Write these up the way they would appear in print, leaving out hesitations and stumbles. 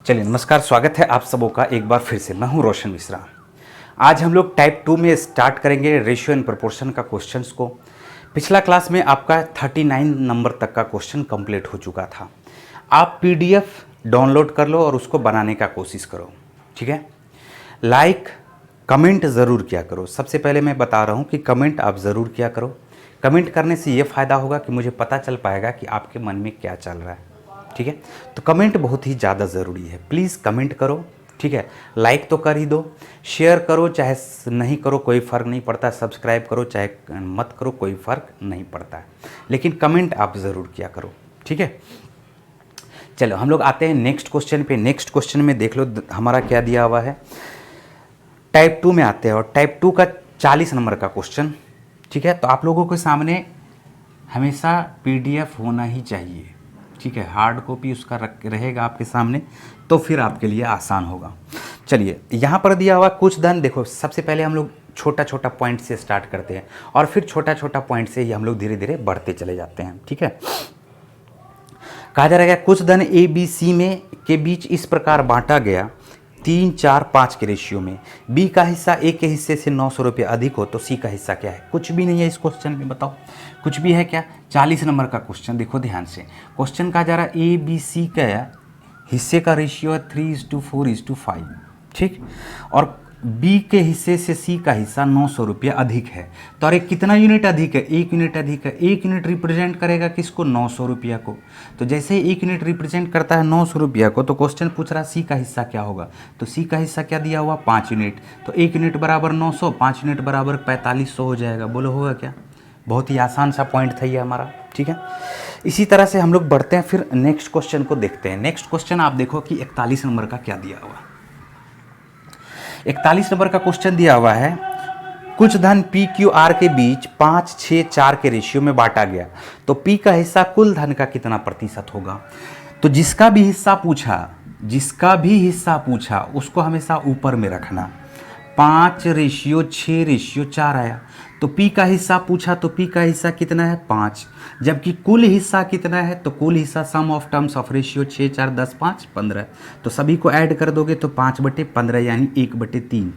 चलिए नमस्कार, स्वागत है आप सबों का एक बार फिर से। मैं हूं रोशन मिश्रा। आज हम लोग टाइप 2 में स्टार्ट करेंगे रेशियो एंड प्रोपोर्शन का क्वेश्चंस को। पिछला क्लास में आपका 39 नंबर तक का क्वेश्चन कंप्लीट हो चुका था। आप पीडीएफ डाउनलोड कर लो और उसको बनाने का कोशिश करो, ठीक है। लाइक कमेंट ज़रूर किया करो। सबसे पहले मैं बता रहा हूँ कि कमेंट आप ज़रूर किया करो। कमेंट करने से ये फ़ायदा होगा कि मुझे पता चल पाएगा कि आपके मन में क्या चल रहा है, ठीक है। तो कमेंट बहुत ही ज़्यादा ज़रूरी है। प्लीज़ कमेंट करो, ठीक है। लाइक तो कर ही दो, शेयर करो चाहे नहीं करो कोई फ़र्क नहीं पड़ता, सब्सक्राइब करो चाहे मत करो कोई फ़र्क नहीं पड़ता है, लेकिन कमेंट आप ज़रूर किया करो, ठीक है। चलो हम लोग आते हैं नेक्स्ट क्वेश्चन पे। नेक्स्ट क्वेश्चन में देख लो हमारा क्या दिया हुआ है। टाइप 2 में आते हैं और टाइप 2 का 40 नंबर का क्वेश्चन, ठीक है। तो आप लोगों के सामने हमेशा पीडीएफ होना ही चाहिए, ठीक है। हार्ड कॉपी उसका रहेगा आपके सामने तो फिर आपके लिए आसान होगा। चलिए यहाँ पर दिया हुआ कुछ धन, देखो सबसे पहले हम लोग छोटा छोटा पॉइंट से स्टार्ट करते हैं और फिर छोटा छोटा पॉइंट से ही हम लोग धीरे धीरे बढ़ते चले जाते हैं, ठीक है। कहा जा रहा है कुछ धन ए बी सी में के बीच इस प्रकार बांटा गया 3, 4, 5 के रेशियो में। बी का हिस्सा ए के हिस्से से 900 रुपये अधिक हो तो सी का हिस्सा क्या है। कुछ भी नहीं है इस क्वेश्चन में, बताओ कुछ भी है क्या। 40 नंबर का क्वेश्चन देखो ध्यान से। क्वेश्चन कहा जा रहा है ए बी सी का हिस्से का रेशियो है 3:4:5, ठीक। और बी के हिस्से से सी का हिस्सा 900 रुपये अधिक है। तो अरे कितना यूनिट अधिक है, 1 यूनिट अधिक है। 1 यूनिट रिप्रेजेंट करेगा किसको, 900 रुपया को। तो जैसे ही 1 यूनिट रिप्रेजेंट करता है 900 रुपया को, तो क्वेश्चन पूछ रहा है सी का हिस्सा क्या होगा। तो सी का हिस्सा क्या दिया हुआ, 5 यूनिट। तो 1 यूनिट बराबर 900, 5 यूनिट बराबर 4500 हो जाएगा। बोलो होगा क्या। बहुत ही आसान सा पॉइंट था ये हमारा, ठीक है। इसी तरह से हम लोग बढ़ते हैं, फिर नेक्स्ट क्वेश्चन को देखते हैं। नेक्स्ट क्वेश्चन आप देखो कि 41 नंबर का क्या दिया हुआ। 41 नंबर का क्वेश्चन दिया हुआ है कुछ धन पी क्यू आर के बीच 5, 6, 4 के रेशियो में बांटा गया तो पी का हिस्सा कुल धन का कितना प्रतिशत होगा। तो जिसका भी हिस्सा पूछा उसको हमेशा ऊपर में रखना। 5:6:4 आया तो पी का हिस्सा पूछा तो पी का हिस्सा कितना है, 5। जबकि कुल हिस्सा कितना है, तो कुल हिस्सा सम ऑफ टर्म्स ऑफ रेशियो 6, 4, 10, 5, 15। तो सभी को ऐड कर दोगे तो 5/15 यानी 1/3।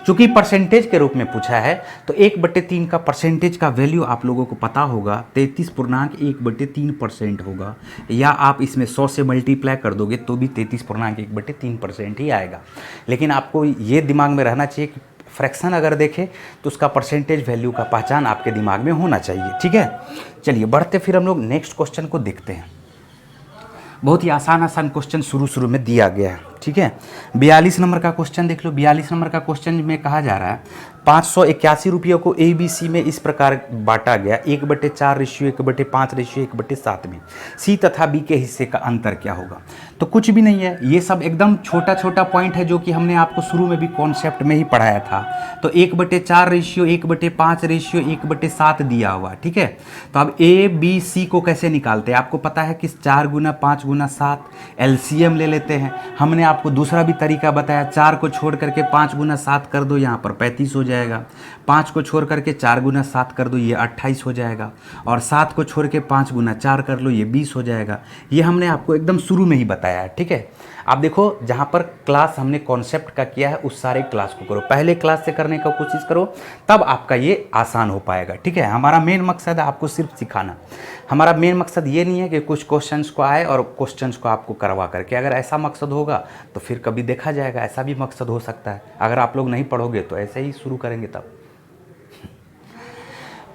चूंकि परसेंटेज के रूप में पूछा है तो 1/3 का परसेंटेज का वैल्यू आप लोगों को पता होगा 33.1/3% होगा, या आप इसमें 100 से मल्टीप्लाई कर दोगे तो भी 33.1/3% ही आएगा। लेकिन आपको ये दिमाग में रहना चाहिए कि फ्रैक्शन अगर देखें तो उसका परसेंटेज वैल्यू का पहचान आपके दिमाग में होना चाहिए, ठीक है। चलिए बढ़ते फिर हम लोग नेक्स्ट क्वेश्चन को देखते हैं। बहुत ही आसान क्वेश्चन शुरू में दिया गया है, ठीक है। 42 नंबर का क्वेश्चन देख लो। 42 नंबर का क्वेश्चन में कहा जा रहा है 581 रुपयों को ए बी सी में इस प्रकार बांटा गया 1/4:1/5:1/7 में। सी तथा बी के हिस्से का अंतर क्या होगा। तो कुछ भी नहीं है, ये सब एकदम छोटा छोटा पॉइंट है जो कि हमने आपको शुरू में भी कॉन्सेप्ट में ही पढ़ाया था। तो 1/4:1/5:1/7 दिया हुआ, ठीक है। तो अब ए बी सी को कैसे निकालते हैं, आपको पता है कि 4 गुना 5 गुना 7 एलसीएम ले लेते हैं। हमने आपको दूसरा भी तरीका बताया, 4 को छोड़ करके 5 गुना 7 कर दो, यहाँ पर 35 हो जाएगा। 5 को छोड़ करके 4 गुना 7 कर दो, ये 28 हो जाएगा। और 7 को छोड़ के 5 गुना 4 कर लो, ये 20 हो जाएगा। ये हमने आपको एकदम शुरू में ही बताया है, ठीक है। आप देखो जहाँ पर क्लास हमने कॉन्सेप्ट का किया है उस सारे क्लास को करो, पहले क्लास से करने का कोशिश करो, तब आपका ये आसान हो पाएगा, ठीक है। हमारा मेन मकसद है आपको सिर्फ सिखाना। हमारा मेन मकसद ये नहीं है कि कुछ क्वेश्चंस को आए और क्वेश्चंस को आपको करवा करके, अगर ऐसा मकसद होगा तो फिर कभी देखा जाएगा, ऐसा भी मकसद हो सकता है। अगर आप लोग नहीं पढ़ोगे तो ऐसे ही शुरू करेंगे तब।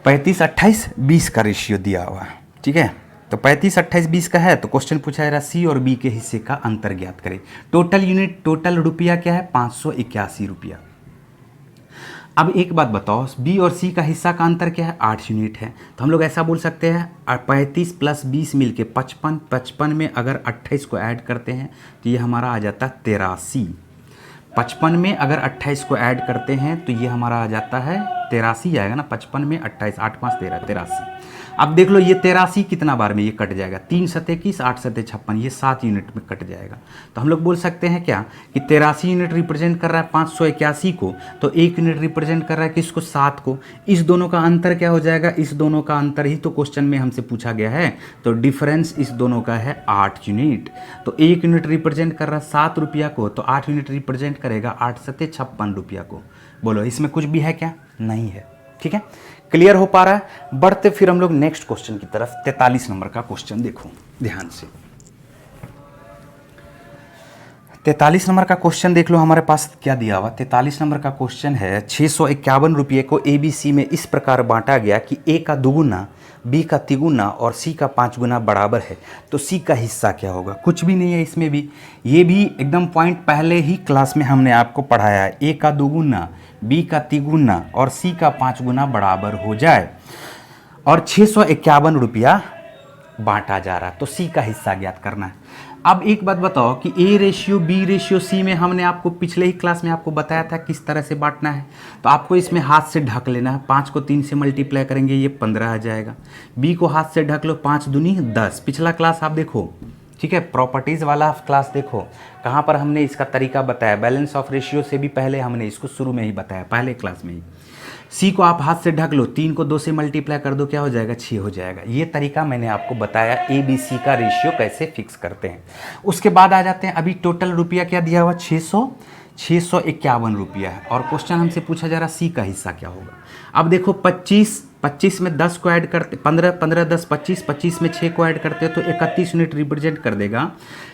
35:28:20 का रेशियो दिया हुआ है, ठीक है। तो 35:28:20 का है तो क्वेश्चन पूछा जा रहा है सी और बी के हिस्से का अंतर ज्ञात करें। टोटल रुपया क्या है, 581 रुपया। अब एक बात बताओ, बी और सी का हिस्सा का अंतर क्या है, 8 यूनिट है। तो हम लोग ऐसा बोल सकते हैं 35 + 20 मिल के 55। 55 में अगर 28 को ऐड करते हैं तो ये हमारा आ जाता है 83। 55 में अगर 28 को ऐड करते हैं तो ये हमारा आ जाता है 83 आएगा ना। 55 में 28, 8 5 13, 83। अब देख लो ये 83 कितना बार में ये कट जाएगा, 3 सते 21, 8 सते 56, ये 7 यूनिट में कट जाएगा। तो हम लोग बोल सकते हैं क्या कि 83 यूनिट रिप्रेजेंट कर रहा है 581 को, तो 1 यूनिट रिप्रेजेंट कर रहा है किसको, 7 को। इस दोनों का अंतर क्या हो जाएगा, इस दोनों का अंतर ही तो क्वेश्चन में हमसे पूछा गया है, तो डिफरेंस इस दोनों का है 8 यूनिट। तो 1 यूनिट रिप्रेजेंट कर रहा है 7 रुपया को, तो 8 यूनिट रिप्रेजेंट करेगा 8 सते 56 रुपया को। बोलो इसमें कुछ भी है क्या, नहीं है। ठीक है, क्लियर हो पा रहा है। बढ़ते फिर हम लोग नेक्स्ट क्वेश्चन की तरफ। 43 नंबर का क्वेश्चन देखो ध्यान से। 43 नंबर का क्वेश्चन देख लो हमारे पास क्या दिया हुआ। 43 नंबर का क्वेश्चन है 651 रुपये को ABC में इस प्रकार बांटा गया कि A का दुगुना, B का तिगुना और C का 5 गुना बराबर है, तो C का हिस्सा क्या होगा। कुछ भी नहीं है इसमें भी, ये भी एकदम पॉइंट पहले ही क्लास में हमने आपको पढ़ाया है। A का दुगुना, B का तिगुना और C का 5 गुना बराबर हो जाए और 651 रुपया बांटा जा रहा है, तो C का हिस्सा ज्ञात करना है। अब एक बात बताओ कि A ratio B ratio C में हमने आपको पिछले ही क्लास में आपको बताया था किस तरह से बांटना है। तो आपको इसमें हाथ से ढक लेना है, 5 को 3 से मल्टीप्लाई करेंगे ये 15 आ जाएगा। B को हाथ से ढक लो, 5 दूनी 10। पिछला क्लास आप देखो, ठीक है, प्रॉपर्टीज़ वाला क्लास देखो, कहाँ पर हमने इसका तरीका बताया। बैलेंस ऑफ रेशियो से भी पहले हमने इसको शुरू में ही बताया, पहले क्लास में ही। C को आप हाथ से ढक लो, 3 को 2 से मल्टीप्लाई कर दो, क्या हो जाएगा, 6 हो जाएगा। ये तरीका मैंने आपको बताया ABC का रेशियो कैसे फिक्स करते हैं। उसके बाद आ जाते हैं, अभी टोटल रुपया क्या दिया हुआ, 651 रुपया है, और क्वेश्चन हमसे पूछा जा रहा C का हिस्सा क्या होगा। अब देखो 25 में 10 को ऐड करते, 15 10 25 में 6 को ऐड करते हो तो 31 यूनिट रिप्रेजेंट कर देगा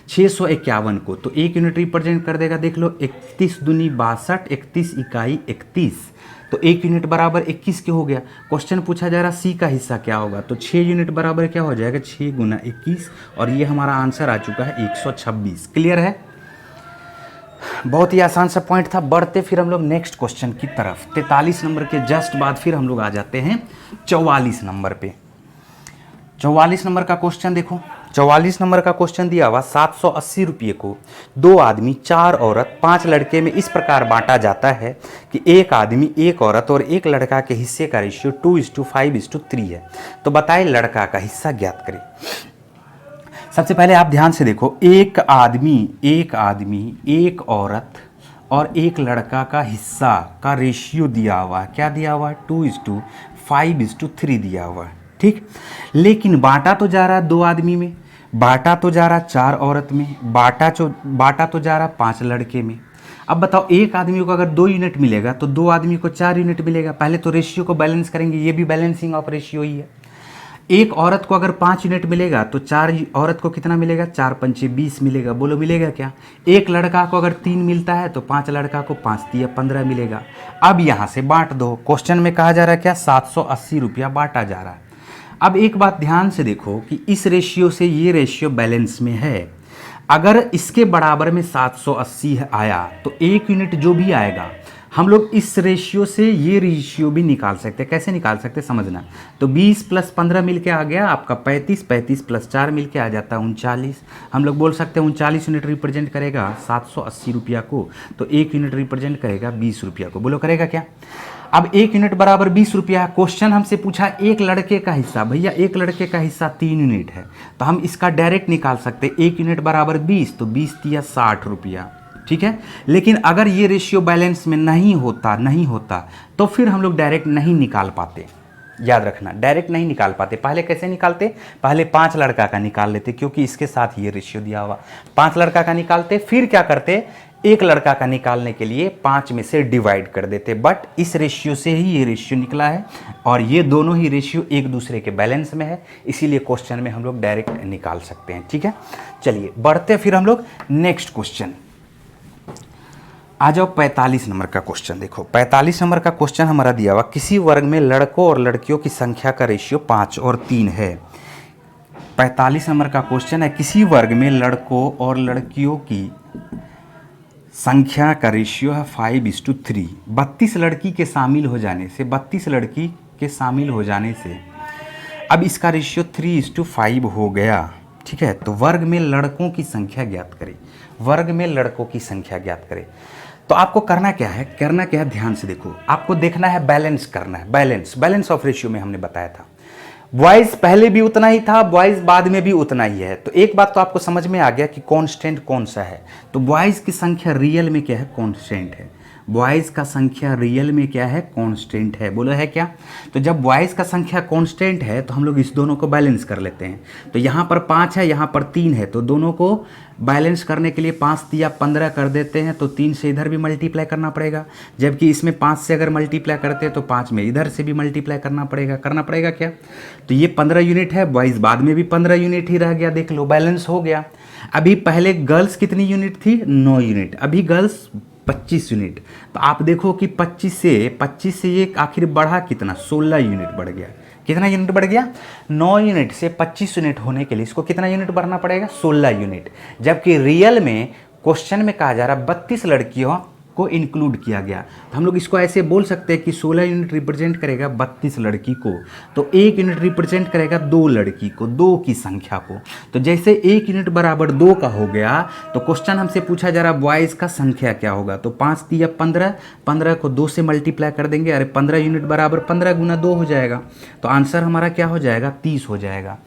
651 को। तो 1 यूनिट रिप्रेजेंट कर देगा, देख लो 31 दूनी 62, 31 इकाई 31, तो 1 यूनिट बराबर 21 के हो गया। क्वेश्चन पूछा जा रहा C का हिस्सा क्या होगा, तो 6 यूनिट बराबर क्या हो जाएगा, 6 गुना 21, और ये हमारा आंसर आ चुका है 126। क्लियर है, बहुत ही आसान सा पॉइंट था। बढ़ते फिर हम लोग नेक्स्ट क्वेश्चन की तरफ। 43 नंबर के जस्ट बाद फिर हम लोग आ जाते हैं 44 नंबर पे। 44 नंबर का क्वेश्चन देखो। 44 नंबर का क्वेश्चन दिया हुआ 780 रुपये को 2 आदमी 4 औरत 5 लड़के में इस प्रकार बांटा जाता है कि 1 आदमी 1 औरत और 1 लड़का के हिस्से का रेशियो 2:5:3 है। तो बताए लड़का का हिस्सा ज्ञात करें। सबसे पहले आप ध्यान से देखो, एक आदमी 1 औरत और 1 लड़का का हिस्सा का रेशियो दिया हुआ है। क्या दिया हुआ है, 2:5:3 दिया हुआ है। ठीक, लेकिन बांटा तो जा रहा है 2 आदमी में, बांटा तो जा रहा 4 औरत में, बांटा तो जा रहा 5 लड़के में। अब बताओ, एक आदमी को अगर 2 यूनिट मिलेगा तो 2 आदमी को 4 यूनिट मिलेगा। पहले तो रेशियो को बैलेंस करेंगे, ये भी बैलेंसिंग ऑफ रेशियो ही है। एक औरत को अगर 5 यूनिट मिलेगा तो 4 औरत को कितना मिलेगा, 4 पंचे 20 मिलेगा। बोलो मिलेगा क्या। एक लड़का को अगर 3 मिलता है तो 5 लड़का को 5 दिया 15 मिलेगा। अब यहाँ से बांट दो। क्वेश्चन में कहा जा रहा है क्या, 780 रुपया बांटा जा रहा है। अब एक बात ध्यान से देखो कि इस रेशियो से ये रेशियो बैलेंस में है। अगर इसके बराबर में 780 आया तो 1 यूनिट जो भी आएगा हम लोग इस रेशियो से ये रेशियो भी निकाल सकते हैं। कैसे निकाल सकते हैं समझना। तो 20 + 15 मिलके आ गया आपका 35, 35 + 4 मिलके आ जाता है 39। हम लोग बोल सकते हैं 39 यूनिट रिप्रेजेंट करेगा 780 रुपया को, तो 1 यूनिट रिप्रेजेंट करेगा 20 रुपया को। बोलो करेगा क्या। अब 1 यूनिट बराबर 20 रुपया है। क्वेश्चन हमसे पूछा 1 लड़के का हिस्सा। भैया 1 लड़के का हिस्सा 3 यूनिट है, तो हम इसका डायरेक्ट निकाल सकते हैं। 1 यूनिट बराबर 20, तो 20 दिया 60 रुपया। ठीक है, लेकिन अगर ये रेशियो बैलेंस में नहीं होता तो फिर हम लोग डायरेक्ट नहीं निकाल पाते। याद रखना, डायरेक्ट नहीं निकाल पाते। पहले कैसे निकालते, पहले 5 लड़का का निकाल लेते, क्योंकि इसके साथ ये रेशियो दिया हुआ। 5 लड़का का निकालते, फिर क्या करते, 1 लड़का का निकालने के लिए 5 में से डिवाइड कर देते। बट इस रेशियो से ही ये रेशियो निकला है, और ये दोनों ही रेशियो एक दूसरे के बैलेंस में है, इसीलिए क्वेश्चन में हम लोग डायरेक्ट निकाल सकते हैं। ठीक है, चलिए बढ़ते फिर हम लोग नेक्स्ट क्वेश्चन। आ जाओ 45 नंबर का क्वेश्चन देखो। 45 नंबर का क्वेश्चन हमारा दिया हुआ, किसी वर्ग में लड़कों और लड़कियों की संख्या का रेशियो 5 और 3 है। 45 नंबर का क्वेश्चन है, किसी वर्ग में लड़कों और लड़कियों की संख्या का रेशियो है 5:3। 32 लड़की के शामिल हो जाने से, 32 लड़की के शामिल हो जाने से अब इसका रेशियो 3:5 हो गया। ठीक है, तो वर्ग में लड़कों की संख्या ज्ञात करें। वर्ग में लड़कों की संख्या ज्ञात करें। तो आपको करना क्या है, ध्यान से देखो। आपको देखना है, बैलेंस करना है। बैलेंस ऑफ रेशियो में हमने बताया था। बॉयज पहले भी उतना ही था, बॉयज बाद में भी उतना ही है। तो एक बात तो आपको समझ में आ गया कि कांस्टेंट कौन सा है। तो बॉयज की संख्या रियल में क्या है, कांस्टेंट है। बॉयज का संख्या रियल में क्या है, कांस्टेंट है। बोलो है क्या? तो जब बॉयज का संख्या कांस्टेंट है तो हम लोग इस दोनों को बैलेंस कर लेते हैं। तो यहाँ पर 5 है, यहाँ पर 3 है, तो दोनों को बैलेंस करने के लिए 5 दिया 15 कर देते हैं। तो 3 से इधर भी मल्टीप्लाई करना पड़ेगा, जबकि इसमें 5 से अगर मल्टीप्लाई करते हैं तो 5 में इधर से भी मल्टीप्लाई करना पड़ेगा क्या? तो ये 15 यूनिट है, बॉयज़ बाद में भी 15 यूनिट ही रह गया। देख लो बैलेंस हो गया। अभी पहले गर्ल्स कितनी यूनिट थी, 9 यूनिट, अभी गर्ल्स 25 यूनिट। तो आप देखो कि 25 से ये आखिर बढ़ा कितना, 16 यूनिट बढ़ गया। कितना यूनिट बढ़ गया? 9 यूनिट से 25 यूनिट होने के लिए इसको कितना यूनिट बढ़ना पड़ेगा, 16 यूनिट। जबकि रियल में क्वेश्चन में कहा जा रहा 32 लड़कियों को इंक्लूड किया गया। तो हम लोग इसको ऐसे बोल सकते हैं कि 16 यूनिट रिप्रेजेंट करेगा 32 लड़की को, तो 1 यूनिट रिप्रेजेंट करेगा 2 लड़की को, 2 की संख्या को। तो जैसे 1 यूनिट बराबर 2 का हो गया, तो क्वेश्चन हमसे पूछा जा रहा बॉयज़ का संख्या क्या होगा। तो 5 दिया 15, 15 को 2 से मल्टीप्लाई कर देंगे, अरे 15 यूनिट बराबर 15 गुना 2 हो जाएगा। तो आंसर हमारा क्या हो जाएगा, 30 हो जाएगा।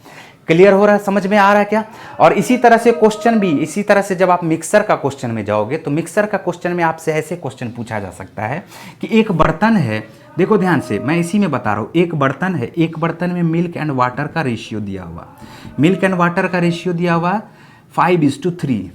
क्लियर हो रहा है, समझ में आ रहा है क्या? और इसी तरह से क्वेश्चन भी, इसी तरह से जब आप मिक्सर का क्वेश्चन में जाओगे तो मिक्सर का क्वेश्चन में आपसे ऐसे क्वेश्चन पूछा जा सकता है कि एक बर्तन है, देखो ध्यान से, मैं इसी में बता रहा हूँ, एक बर्तन है, एक बर्तन में मिल्क एंड वाटर का रेशियो दिया हुआ, मिल्क एंड वाटर का रेशियो दिया हुआ 5:3,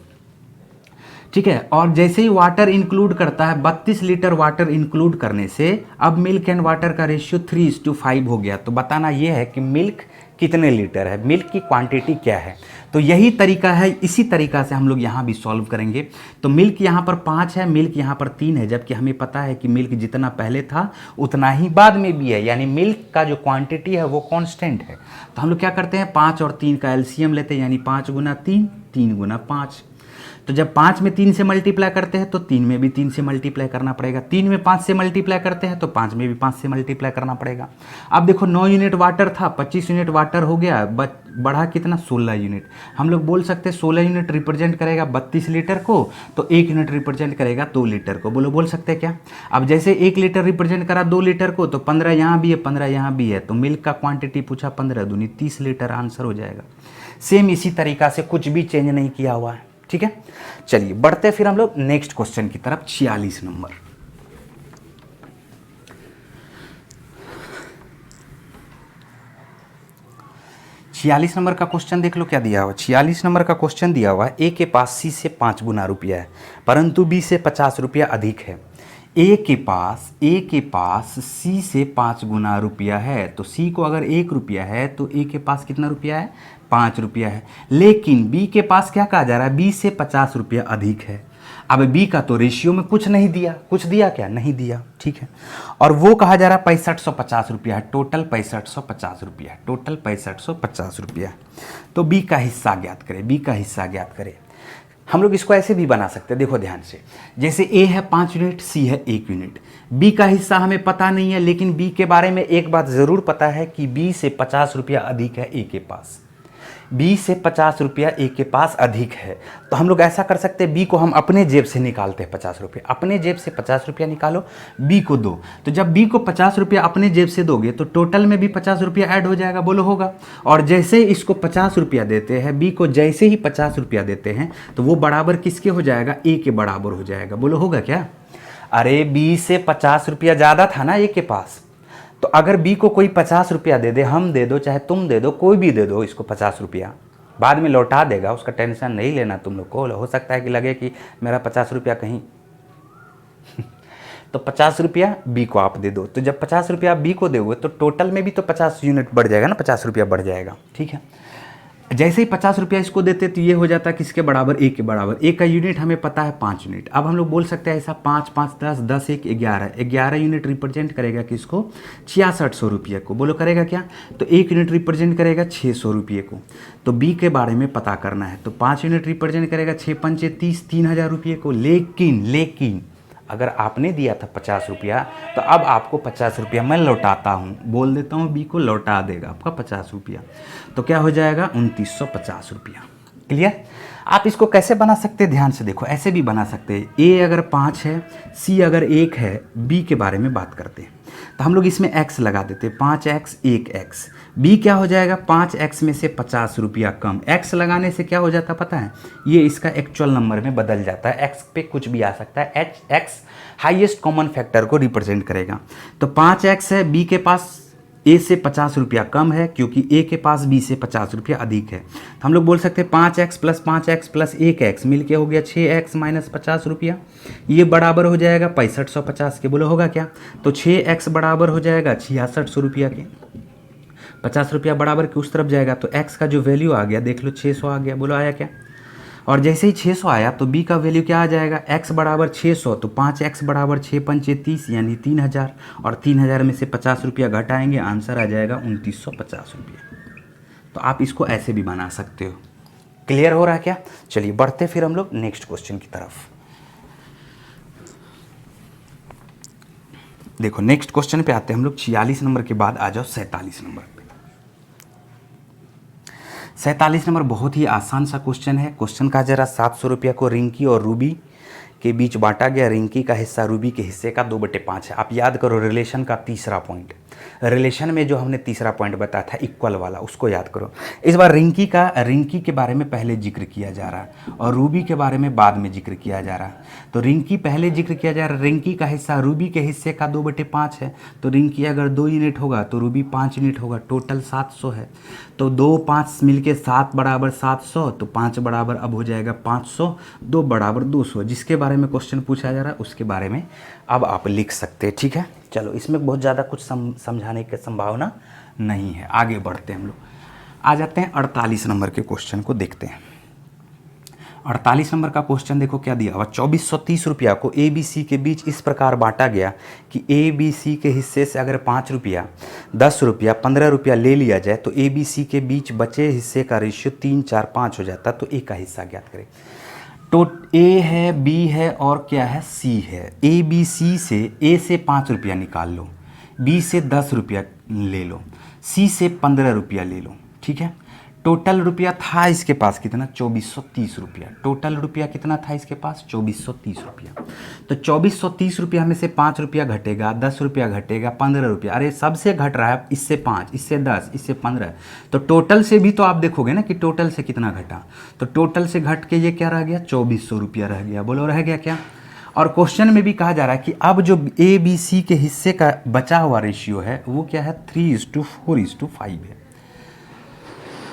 ठीक है। और जैसे ही वाटर इंक्लूड करता है, 32 लीटर वाटर इंक्लूड करने से अब मिल्क एंड वाटर का रेशियो 3:5 हो गया। तो बताना ये है कि मिल्क कितने लीटर है, मिल्क की क्वांटिटी क्या है। तो यही तरीका है, इसी तरीका से हम लोग यहाँ भी सॉल्व करेंगे। तो मिल्क यहाँ पर 5 है, मिल्क यहाँ पर 3 है, जबकि हमें पता है कि मिल्क जितना पहले था उतना ही बाद में भी है, यानी मिल्क का जो क्वांटिटी है वो कांस्टेंट है। तो हम लोग क्या करते हैं, 5 और 3 का एलसीएम लेते हैं, यानी 5 गुना 3, 3 गुना 5। तो जब 5 में 3 से मल्टीप्लाई करते हैं तो 3 में भी 3 से मल्टीप्लाई करना पड़ेगा, 3 में 5 से मल्टीप्लाई करते हैं तो 5 में भी 5 से मल्टीप्लाई करना पड़ेगा। अब देखो 9 यूनिट वाटर था, 25 यूनिट वाटर हो गया, बढ़ा कितना, 16 यूनिट। हम लोग बोल सकते हैं 16 यूनिट रिप्रेजेंट करेगा 32 लीटर को, तो 1 यूनिट रिप्रेजेंट करेगा 2 लीटर को। बोल सकते हैं क्या? अब जैसे 1 लीटर रिप्रेजेंट करा 2 लीटर को, तो 15 यहाँ भी है, 15 यहाँ भी है, तो मिल्क का क्वांटिटी पूछा 15 दूनी 30 लीटर, आंसर हो जाएगा। सेम इसी तरीका से, कुछ भी चेंज नहीं किया हुआ है, ठीक है। चलिए बढ़ते फिर हम लोग नेक्स्ट क्वेश्चन की तरफ, 46 नंबर। छियालीस नंबर का क्वेश्चन देख लो क्या दिया हुआ। 46 नंबर का क्वेश्चन दिया हुआ है, ए के पास सी से 5 गुना रुपया है, परंतु बी से 50 रुपया अधिक है। ए के पास सी से 5 गुना रुपया है, तो सी को अगर 1 रुपया है तो ए के पास कितना रुपया है, 5 रुपया है। लेकिन बी के पास क्या कहा जा रहा है, बी से 50 रुपया अधिक है। अब बी का तो रेशियो में कुछ नहीं दिया, कुछ दिया क्या, नहीं दिया, ठीक है। और वो कहा जा रहा है 6550 रुपया है, टोटल 6550 रुपया, टोटल 6550 रुपया। तो बी का हिस्सा ज्ञात करें, बी का हिस्सा ज्ञात करें। हम लोग इसको ऐसे भी बना सकते हैं, देखो ध्यान से, जैसे ए है 5 यूनिट, सी है 1 यूनिट। बी का हिस्सा हमें पता नहीं है, लेकिन बी के बारे में एक बात ज़रूर पता है कि बी से 50 रुपया अधिक है ए के पास, बी से 50 रुपया ए के पास अधिक है। तो हम लोग ऐसा कर सकते हैं, बी को हम अपने जेब से निकालते हैं 50 रुपये, अपने जेब से 50 रुपया निकालो, बी को दो। तो जब बी को 50 रुपया अपने जेब से दोगे तो टोटल में भी 50 रुपया ऐड हो जाएगा, बोलो होगा। और जैसे इसको 50 रुपया देते हैं, बी को जैसे ही 50 रुपया देते हैं तो वो बराबर किसके हो जाएगा, ए के बराबर हो जाएगा, बोलो होगा क्या। अरे बी से 50 रुपया ज़्यादा था ना ए के पास, तो अगर बी को कोई 50 रुपया दे दे, हम दे दो चाहे तुम दे दो, कोई भी दे दो इसको 50 रुपया, बाद में लौटा देगा, उसका टेंशन नहीं लेना तुम लोग को। हो सकता है कि लगे कि मेरा 50 रुपया कहीं तो 50 रुपया बी को आप दे दो। तो जब 50 रुपया बी को दोगे तो टोटल में भी तो 50 यूनिट बढ़ जाएगा ना, 50 रुपया बढ़ जाएगा, ठीक है। जैसे ही 50 रुपया इसको देते तो ये हो जाता है किसके बराबर, ए के बराबर। ए का यूनिट हमें पता है 5 यूनिट। अब हम लोग बोल सकते हैं ऐसा 5 5 10 10 1 11, 11 यूनिट रिप्रेजेंट करेगा किसको, 6600 रुपये को, बोलो करेगा क्या। तो 1 यूनिट रिप्रेजेंट करेगा 600 रुपये को। तो बी के बारे में पता करना है, तो 5 यूनिट रिप्रेजेंट करेगा 6 पंचे 30, 3000 रुपये को। लेकिन अगर आपने दिया था 50 रुपया, तो अब आपको 50 रुपया मैं लौटाता हूँ, बोल देता हूँ बी को लौटा देगा आपका 50 रुपया, तो क्या हो जाएगा 2950 रुपया। क्लियर। आप इसको कैसे बना सकते हैं, ध्यान से देखो, ऐसे भी बना सकते हैं। ए अगर 5 है, सी अगर 1 है, बी के बारे में बात करते हैं तो हम लोग इसमें x लगा देते हैं, 5x 1x। बी क्या हो जाएगा, 5x में से 50 रुपया कम। x लगाने से क्या हो जाता पता है, ये इसका एक्चुअल नंबर में बदल जाता है, x पे कुछ भी आ सकता है, x हाईएस्ट कॉमन फैक्टर को रिप्रेजेंट करेगा। तो 5x है, बी के पास ए से 50 रुपया कम है क्योंकि ए के पास बी से 50 रुपया अधिक है। तो हम लोग बोल सकते हैं 5x प्लस 1x मिल के हो गया 6x माइनस 50 रुपया। ये बराबर हो जाएगा 6550 के, बोलो होगा क्या, तो 6x बराबर हो जाएगा 6600 रुपया के। 50 रुपया बराबर के उस तरफ जाएगा तो x का जो वैल्यू आ गया देख लो 600 आ गया, बोलो आया क्या। और जैसे ही 600 आया तो b का वैल्यू क्या आ जाएगा, x बराबर 600 तो 5x बराबर 6 पंचे 30 यानी 3000, और 3000 में से 50 रुपया घटाएंगे, आंसर आ जाएगा 2950 रुपया। तो आप इसको ऐसे भी बना सकते हो। क्लियर हो रहा है क्या। चलिए बढ़ते फिर हम लोग नेक्स्ट क्वेश्चन की तरफ। देखो नेक्स्ट क्वेश्चन पे आते हैं हम लोग। 46 नंबर के बाद आ जाओ 47 नंबर पे। 47 नंबर बहुत ही आसान सा क्वेश्चन है। क्वेश्चन का जरा 700 रुपया को रिंकी और रूबी के बीच बांटा गया। रिंकी का हिस्सा रूबी के हिस्से का 2/5 है। आप याद करो रिलेशन का तीसरा पॉइंट, रिलेशन में जो हमने तीसरा पॉइंट बताया था इक्वल वाला, उसको याद करो। इस बार रिंकी के बारे में पहले जिक्र किया जा रहा है और रूबी के बारे में बाद में जिक्र किया जा रहा है। तो रिंकी पहले जिक्र किया जा रहा है, रिंकी का हिस्सा रूबी के हिस्से का 2/5 है। तो रिंकी अगर 2 यूनिट होगा तो रूबी 5 यूनिट होगा, टोटल 700 है। तो 2 5 मिलके 7 बराबर 700, तो 5 बराबर अब हो जाएगा 500, 2 बराबर 200। जिसके बारे में क्वेश्चन पूछा जा रहा है उसके बारे में अब आप लिख सकते हैं, ठीक है। चलो इसमें बहुत ज़्यादा कुछ समझाने की संभावना नहीं है। आगे बढ़ते हैं हम लोग, आ जाते हैं 48 नंबर के क्वेश्चन को देखते हैं। 48 नंबर का क्वेश्चन देखो क्या दिया हुआ। 2430 रुपया को ए बी सी के बीच इस प्रकार बांटा गया कि ए बी सी के हिस्से से अगर 5 रुपया 10 रुपया 15 रुपया ले लिया जाए तो ए बी सी के बीच बचे हिस्से का रेशियो 3 4 5 हो जाता। तो ए का हिस्सा ज्ञात करें। तो ए है, बी है और क्या है, सी है। ए बी सी से ए से 5 रुपया निकाल लो, बी से 10 रुपया ले लो, सी से 15 रुपया ले लो, ठीक है। टोटल रुपया था इसके पास कितना, 2430 रुपया। टोटल रुपया कितना था इसके पास, 2430 रुपया। तो 2430 रुपया में से 5 रुपया घटेगा, 10 रुपया घटेगा, 15 रुपया। अरे सबसे घट रहा है, इससे 5, इससे 10, इससे 15। तो टोटल से भी तो आप देखोगे ना कि टोटल से कितना घटा। तो टोटल से घट के ये क्या रह गया, 2400 रुपया रह गया। बोलो रह गया क्या। और क्वेश्चन में भी कहा जा रहा है कि अब जो ए बी सी के हिस्से का बचा हुआ रेशियो है वो क्या है, 3:4:5 है।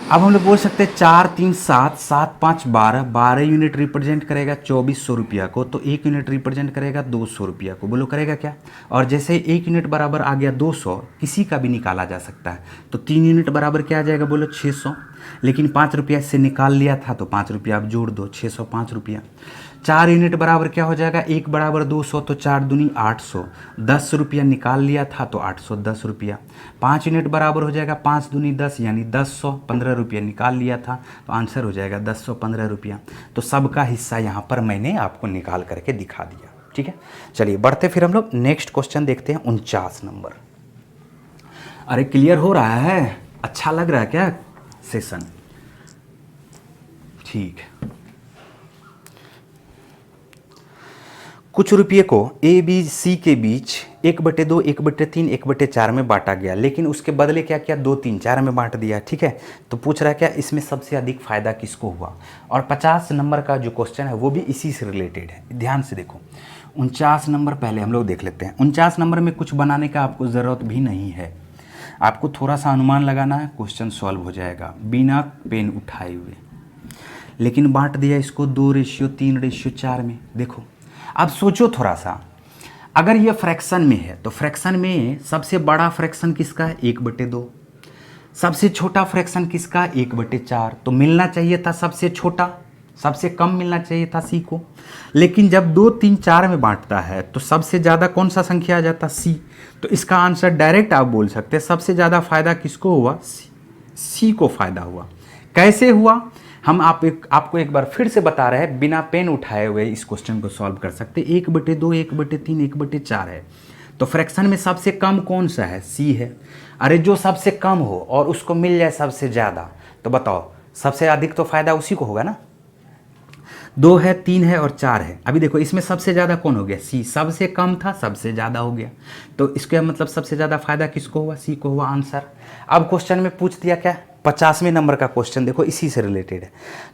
अब हम लोग बोल सकते हैं 4 3 7 7 5 12, 12 यूनिट रिप्रेजेंट करेगा 2400 रुपया को, तो 1 यूनिट रिप्रेजेंट करेगा 200 रुपया को। बोलो करेगा क्या। और जैसे 1 यूनिट बराबर आ गया 200, किसी का भी निकाला जा सकता है। तो 3 यूनिट बराबर क्या आ जाएगा, बोलो 600। लेकिन 5 रुपया इससे निकाल लिया था तो 5 रुपया आप जोड़ दो, 605 रुपया। 4 यूनिट बराबर क्या हो जाएगा, 1 बराबर 200, तो 4 दूनी 800। 10 रुपया निकाल लिया था तो 810 रुपया। 5 यूनिट बराबर हो जाएगा 5 दूनी 10 यानी 1000। 15 रुपया निकाल लिया था तो आंसर हो जाएगा 1015 रुपया। तो सबका हिस्सा यहाँ पर मैंने आपको निकाल करके दिखा दिया, ठीक है। चलिए बढ़ते फिर हम लोग नेक्स्ट क्वेश्चन देखते हैं 49 नंबर। अरे क्लियर हो रहा है, अच्छा लग रहा है क्या सेशन, ठीक है। कुछ रुपये को ए बी सी के बीच 1/2 1/3 1/4 में बांटा गया, लेकिन उसके बदले क्या किया, 2 3 4 में बांट दिया, ठीक है। तो पूछ रहा है क्या इसमें सबसे अधिक फायदा किसको हुआ। और 50 नंबर का जो क्वेश्चन है वो भी इसी से रिलेटेड है। ध्यान से देखो 49 नंबर पहले हम लोग देख लेते हैं। 49 नंबर में कुछ बनाने का आपको ज़रूरत भी नहीं है, आपको थोड़ा सा अनुमान लगाना है, क्वेश्चन सॉल्व हो जाएगा बिना पेन उठाए हुए। लेकिन बांट दिया इसको 2:3:4 में। देखो अब सोचो थोड़ा सा, अगर ये फ्रैक्शन में है तो फ्रैक्शन में सबसे बड़ा फ्रैक्शन किसका है, 1/2। सबसे छोटा फ्रैक्शन किसका, 1/4। तो मिलना चाहिए था सबसे छोटा, सबसे कम मिलना चाहिए था सी को। लेकिन जब 2 3 4 में बांटता है तो सबसे ज़्यादा कौन सा संख्या आ जाता, सी। तो इसका आंसर डायरेक्ट आप बोल सकते हैं सबसे ज़्यादा फायदा किसको हुआ, सी को फायदा हुआ। कैसे हुआ हम आपको एक बार फिर से बता रहे हैं, बिना पेन उठाए हुए इस क्वेश्चन को सॉल्व कर सकते। 1/2 1/3 1/4 है, तो फ्रैक्शन में सबसे कम कौन सा है, सी है। अरे जो सबसे कम हो और उसको मिल जाए सबसे ज़्यादा, तो बताओ सबसे अधिक तो फायदा उसी को होगा ना। 2 है, 3 है और 4 है। अभी देखो इसमें सबसे ज़्यादा कौन हो गया, सी। सबसे कम था, सबसे ज़्यादा हो गया, तो इसका मतलब सबसे ज़्यादा फायदा किसको हुआ, सी को हुआ आंसर। अब क्वेश्चन में पूछ दिया क्या, 50वें नंबर का क्वेश्चन देखो, इसी से रिलेटेड है।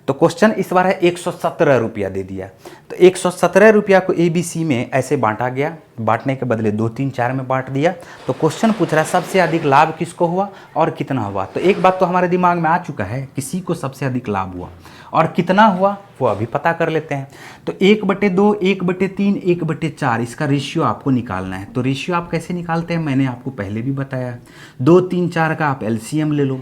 तो क्वेश्चन इस बार है 117 रुपया दे दिया, तो 117 रुपया को ABC में ऐसे बांटा गया, बांटने के बदले 2 3 4 में बांट दिया। तो क्वेश्चन पूछ रहा है सबसे अधिक लाभ किसको हुआ और कितना हुआ। तो एक बात तो हमारे दिमाग में आ चुका है, किसी को सबसे अधिक लाभ हुआ, और कितना हुआ वो अभी पता कर लेते हैं। तो 1/2, 1/3, 1/4 इसका रेशियो आपको निकालना है। तो रेशियो आप कैसे निकालते हैं, मैंने आपको पहले भी बताया। 2 3 4 का आप LCM ले लो।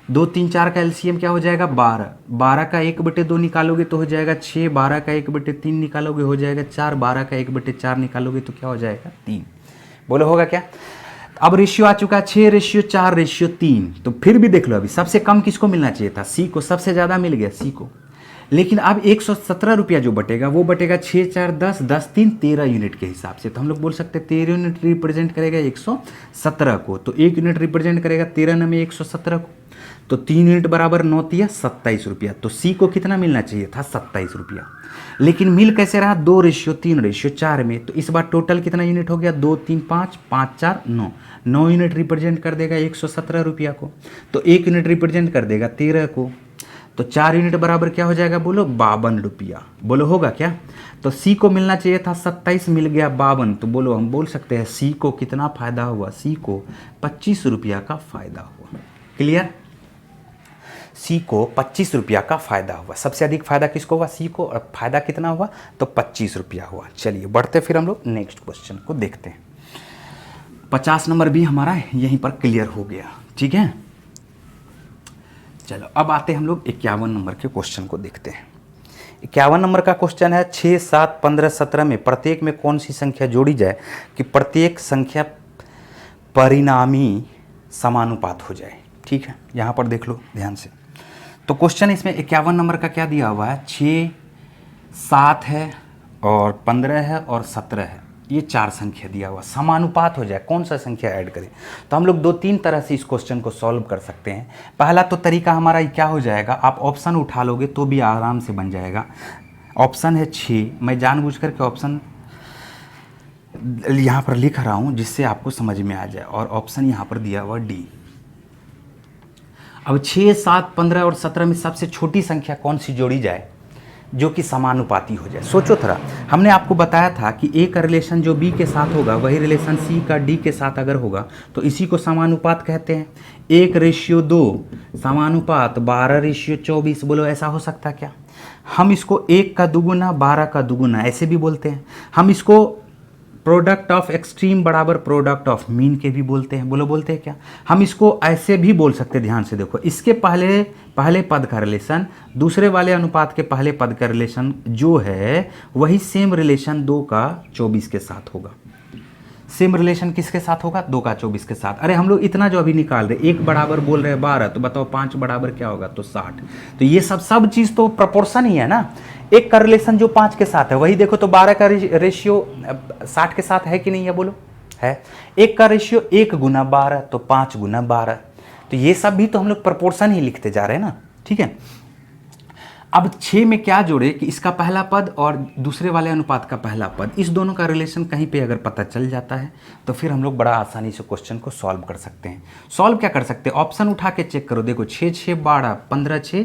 2 3 4 का LCM क्या हो जाएगा, 12। 12 का 1/2 निकालोगे तो हो जाएगा 6। 12 का 1/3 निकालोगे हो जाएगा 4। 12 का 1/4 निकालोगे तो क्या हो जाएगा, 3। बोलो होगा क्या। अब रेशियो आ चुका है 6:4:3। तो फिर भी देख लो, अभी सबसे कम किसको मिलना चाहिए था, सी को। सबसे ज़्यादा मिल गया सी को। लेकिन अब 117 रुपया जो बटेगा वो बटेगा 6 4 10 10 3 13 यूनिट के हिसाब से। तो हम लोग बोल सकते हैं 13 यूनिट रिप्रेजेंट करेगा 117 को, तो 1 यूनिट रिप्रेजेंट करेगा 13 में 117 को, तो 3 यूनिट बराबर 9 तिया 27 रुपया। तो सी को कितना मिलना चाहिए था, 27 रुपया। लेकिन मिल कैसे रहा, 2:3:4 में। तो इस बार टोटल कितना यूनिट हो गया, 2 3 5 5 4 9। 9 यूनिट रिप्रेजेंट कर देगा 117 रुपया को, तो 1 यूनिट रिप्रेजेंट कर देगा 13 को, तो 4 यूनिट बराबर क्या हो जाएगा, बोलो 52 रुपया। बोलो होगा क्या। तो सी को मिलना चाहिए था 27, मिल गया 52। तो बोलो हम बोल सकते हैं सी को कितना फायदा हुआ, सी को 25 रुपया का फायदा हुआ। क्लियर, सी को 25 रुपया का फायदा हुआ। सबसे अधिक फायदा किसको हुआ, सी को, और फायदा कितना हुआ, तो 25 रुपया हुआ। चलिए बढ़ते फिर हम लोग नेक्स्ट क्वेश्चन को देखते हैं। 50 नंबर भी हमारा यहीं पर क्लियर हो गया, ठीक है। चलो अब आते हैं हम लोग 51 नंबर के क्वेश्चन को देखते हैं। 51 नंबर का क्वेश्चन है 6 7 15 17 में प्रत्येक में कौन सी संख्या जोड़ी जाए कि प्रत्येक संख्या परिणामी समानुपात हो जाए। ठीक है, यहाँ पर देख लो ध्यान से। तो क्वेश्चन इसमें 51 नंबर का क्या दिया हुआ है, 6 7 है और 15 है और 17 है, ये 4 संख्या दिया हुआ, समानुपात हो जाए, कौन सा संख्या ऐड करें। तो हम लोग 2-3 तरह से इस क्वेश्चन को सॉल्व कर सकते हैं। पहला तो तरीका हमारा क्या हो जाएगा, आप ऑप्शन उठा लोगे तो भी आराम से बन जाएगा। ऑप्शन है 6, मैं जानबूझ करके ऑप्शन यहाँ पर लिख रहा हूँ जिससे आपको समझ में आ जाए, और ऑप्शन यहाँ पर दिया हुआ D। अब 6 7 15 और 17 में सबसे छोटी संख्या कौन सी जोड़ी जाए जो कि समानुपाती हो जाए। सोचो थोड़ा, हमने आपको बताया था कि ए का रिलेशन जो बी के साथ होगा वही रिलेशन सी का डी के साथ अगर होगा तो इसी को समानुपात कहते हैं। 1:2 समानुपात 12:24। बोलो ऐसा हो सकता क्या। हम इसको 1 का दुगुना 12 का दुगुना ऐसे भी बोलते हैं। हम इसको प्रोडक्ट ऑफ एक्सट्रीम बराबर प्रोडक्ट ऑफ मीन के भी बोलते हैं। बोलो बोलते हैं क्या। हम इसको ऐसे भी बोल सकते हैं, ध्यान से देखो, इसके पहले पद का रिलेशन दूसरे वाले अनुपात के पहले पद का रिलेशन जो है वही सेम रिलेशन 2 का 24 के साथ होगा। सेम रिलेशन किसके साथ होगा, 2 का 24 के साथ। अरे हम लोग इतना जो अभी निकाल रहे, 1 बराबर बोल रहे 12, तो बताओ 5 बराबर क्या होगा, तो 60। तो ये सब चीज़ तो प्रपोर्शन ही है ना। एक का रिलेशन जो 5 के साथ है वही देखो, तो 12 का रेशियो 60 के साथ है कि नहीं है, बोलो है। एक का रेशियो 1 गुना 12 तो 5 गुना 12। तो ये सब भी तो हम लोग प्रपोर्शन ही लिखते जा रहे हैं ना, ठीक है। अब 6 में क्या जोड़े कि इसका पहला पद और दूसरे वाले अनुपात का पहला पद, इस दोनों का रिलेशन कहीं पे अगर पता चल जाता है तो फिर हम लोग बड़ा आसानी से क्वेश्चन को सॉल्व कर सकते हैं। सॉल्व क्या कर सकते हैं, ऑप्शन उठा के चेक करो। देखो 6 6 12, 15 6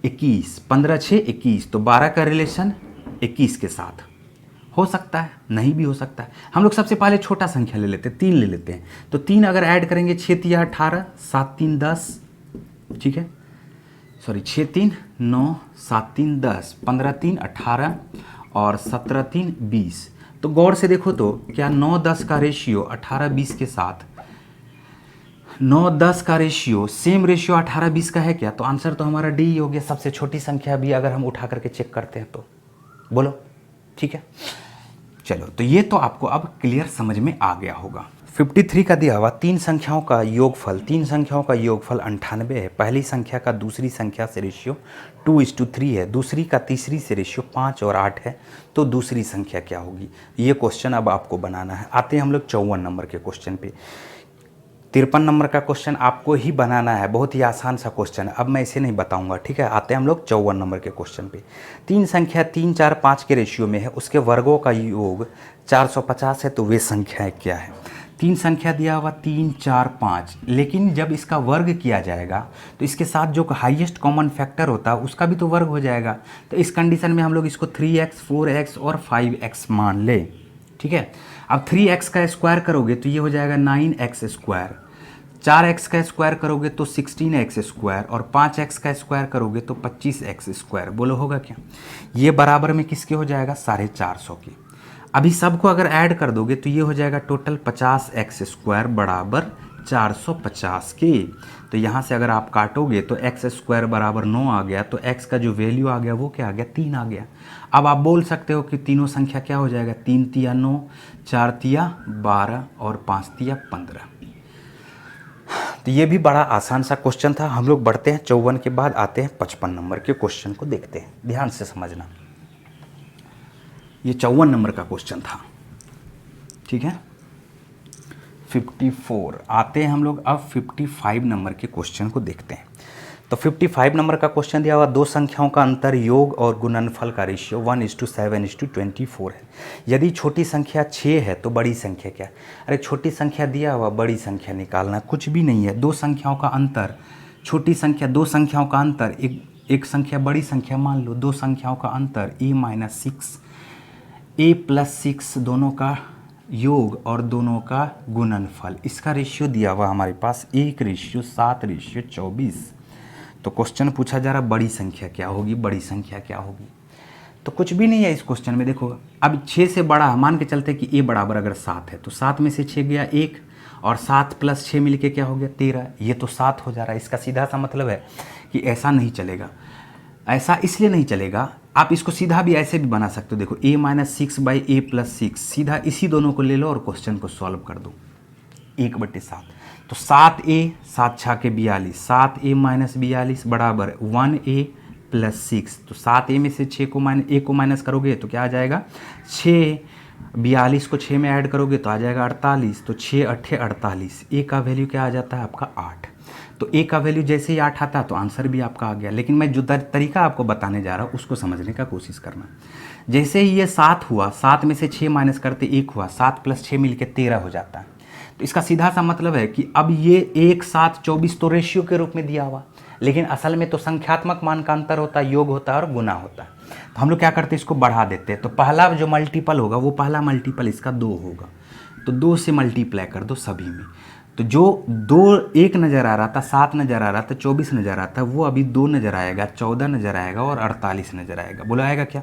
21, 15 6 21, तो 12 का रिलेशन 21 के साथ हो सकता है, नहीं भी हो सकता है। हम लोग सबसे पहले छोटा संख्या ले लेते हैं, 3 ले लेते हैं। तो 3 अगर ऐड करेंगे 6 3 18, 7 3 10, ठीक है, सॉरी 6 3 9, 7 3 10, 15 3 18 और 17 3 20। तो गौर से देखो तो क्या 9 10 का रेशियो 18 20 के साथ, 9 10 का रेशियो सेम रेशियो 18 20 का है क्या। तो आंसर तो हमारा डी हो गया, सबसे छोटी संख्या भी अगर हम उठा करके चेक करते हैं तो। बोलो ठीक है। चलो तो ये तो आपको अब क्लियर समझ में आ गया होगा। 53 का दिया हुआ 3 संख्याओं का योगफल, 3 संख्याओं का योगफल 98 है। पहली संख्या का दूसरी संख्या से रेशियो 2:3 है, दूसरी का तीसरी से रेशियो 5 और 8 है, तो दूसरी संख्या क्या होगी। ये क्वेश्चन अब आपको बनाना है। आते हैं हम लोग 54 नंबर के क्वेश्चन पे। 53 नंबर का क्वेश्चन आपको ही बनाना है, बहुत ही आसान सा क्वेश्चन है। अब मैं इसे नहीं बताऊंगा, ठीक है। आते हैं हम लोग 54 नंबर के क्वेश्चन पे। तीन संख्या 3, 4, 5 के रेशियो में है, उसके वर्गों का योग 450 है, तो वे संख्याएं क्या है। तीन संख्या दिया हुआ 3, 4, 5, लेकिन जब इसका वर्ग किया जाएगा तो इसके साथ जो हाईएस्ट कॉमन फैक्टर होता है उसका भी तो वर्ग हो जाएगा। तो इस कंडीशन में हम लोग इसको 3x, 4x और 5x मान ले, ठीक है। अब 3x का स्क्वायर करोगे तो ये हो जाएगा 9x स्क्वायर, 4x का स्क्वायर करोगे तो 16x स्क्वायर, और 5x का स्क्वायर करोगे तो 25x स्क्वायर। बोलो होगा क्या। ये बराबर में किसके हो जाएगा, 450 की। अभी सबको अगर ऐड कर दोगे तो ये हो जाएगा टोटल 50x स्क्वायर बराबर 450 के। तो यहाँ से अगर आप काटोगे तो x स्क्वायर बराबर 9 आ गया, तो x का जो वैल्यू आ गया वो क्या आ गया, 3 आ गया। अब आप बोल सकते हो कि तीनों संख्या क्या हो जाएगा, 3 तिया 9, 4 तिया 12 और 5 तिया 15। तो ये भी बड़ा आसान सा क्वेश्चन था। हम लोग बढ़ते हैं 54 के बाद आते हैं 55 नंबर के क्वेश्चन को देखते हैं, ध्यान से समझना। ये 54 नंबर का क्वेश्चन था, ठीक है। 54 आते हैं हम लोग अब 55 नंबर के क्वेश्चन को देखते हैं। तो 55 नंबर का क्वेश्चन दिया हुआ, दो संख्याओं का अंतर योग और गुणनफल का रेशियो 1:7:24 है। यदि छोटी संख्या 6 है तो बड़ी संख्या क्या है। अरे छोटी संख्या दिया हुआ, बड़ी संख्या निकालना, कुछ भी नहीं है। दो संख्याओं का अंतर, छोटी संख्या, दो संख्याओं का अंतर, एक संख्या बड़ी संख्या मान लो, दो संख्याओं का अंतर a-6, a+6 दोनों का योग और दोनों का गुणनफल। इसका रेशियो दिया हुआ हमारे पास 1:7:24। तो क्वेश्चन पूछा जा रहा बड़ी संख्या क्या होगी, बड़ी संख्या क्या होगी। तो कुछ भी नहीं है इस क्वेश्चन में। देखो अब 6 से बड़ा मान के चलते कि a बराबर अगर 7 है तो 7 में से 6 गया 1, और 7 + 6 मिलके क्या हो गया 13। ये तो 7 हो जा रहा है। इसका सीधा सा मतलब है कि ऐसा नहीं चलेगा। ऐसा इसलिए नहीं चलेगा, आप इसको सीधा भी ऐसे भी बना सकते हो। देखो a-6/a+6, सीधा इसी दोनों को ले लो और क्वेश्चन को सॉल्व कर दो। 1/7, तो 7a 7 × 42, 7a - 42 बराबर 1a+6। तो 7a में से 6 को माइनस करोगे तो क्या आ जाएगा 6, 42 को 6 में ऐड करोगे तो आ जाएगा 48। तो 6 × 8 = 48। a का वैल्यू क्या आ जाता है आपका 8। तो a का वैल्यू जैसे ही 8 आता तो आंसर भी आपका आ गया। लेकिन मैं जो तरीका आपको बताने जा रहा हूँ उसको समझने का कोशिश करना। जैसे ही ये 7 हुआ, 7 में से 6 माइनस करते 1 हुआ, 7 + 6 मिलके 13 हो जाता है। तो इसका सीधा सा मतलब है कि अब ये 1, 7, 24 तो रेशियो के रूप में दिया हुआ, लेकिन असल में तो संख्यात्मक मान का अंतर होता है, योग होता है और गुना होता है। तो हम लोग क्या करते हैं, इसको बढ़ा देते हैं। तो पहला जो मल्टीपल होगा वो पहला मल्टीपल इसका 2 होगा, तो 2 से मल्टीप्लाई कर दो सभी में। तो जो 2 1 नज़र आ रहा था, 7 नज़र आ रहा था, 24 नज़र आता है, वो अभी 2 नज़र आएगा, 14 नज़र आएगा और 48 नज़र आएगा। बोला आएगा क्या।